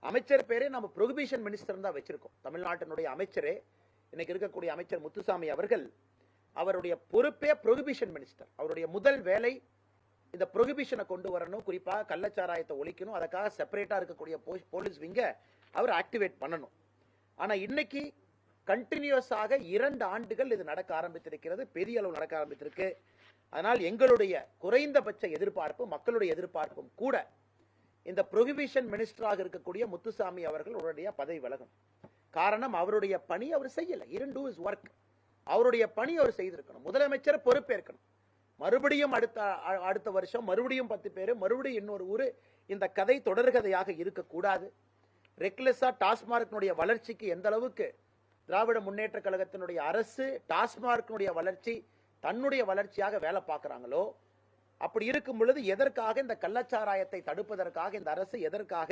அமைச்சர் பேரே நம்ம ப்ரொஹிபிஷன் மினிஸ்டர் தான் வச்சிருக்கோம். தமிழ்நாட்டினுடைய அமைச்சரே, இன்னைக்கு இருக்கக்கூடிய அமைச்சர் முத்துசாமி அவர்கள், அவருடைய பொறுப்பே ப்ரொஹிபிஷன் மினிஸ்டர். அவருடைய முதல் வேலை இந்த ப்ரொஹிபிஷனை கொண்டு வரணும், குறிப்பாக கள்ளச்சாராயத்தை ஒழிக்கணும். அதுக்காக செப்பரேட்டா இருக்கக்கூடிய போலீஸ் விங்க அவர் ஆக்டிவேட் பண்ணணும். ஆனா இன்னைக்கு கண்டினியூஸாக 2 ஆண்டுகள் இது நடக்க ஆரம்பித்திருக்கிறது, பெரிய அளவு நடக்க ஆரம்பித்திருக்கு. அதனால் எங்களுடைய குறைந்தபட்ச எதிர்பார்ப்பு, மக்களுடைய எதிர்பார்ப்பும் கூட, இந்த ப்ரொஹிபிஷன் மினிஸ்டராக இருக்கக்கூடிய முத்துசாமி அவர்கள் உடனடியா பதவி விலகணும். காரணம், அவருடைய பணி அவர் செய்யல. ஒர்க், அவருடைய பணி அவர் செய்திருக்கணும். முதலமைச்சர் பொறுப்பேற்கணும். மறுபடியும் அடுத்த வருஷம் மறுபடியும் 10 பேர், மறுபடியும் இன்னொரு ஊரு, இந்த கதை தொடர்கதையாக இருக்கக்கூடாது. ரெக்லெஸா டாஸ்மார்க்கினுடைய வளர்ச்சிக்கு எந்த அளவுக்கு திராவிட முன்னேற்ற கழகத்தினுடைய அரசு டாஸ்மார்க்கினுடைய வளர்ச்சி தன்னுடைய வளர்ச்சியாக வேலை பார்க்கிறாங்களோ, அப்படி இருக்கும் பொழுது எதற்காக இந்த கள்ளச்சாராயத்தை தடுப்பதற்காக இந்த அரசு எதற்காக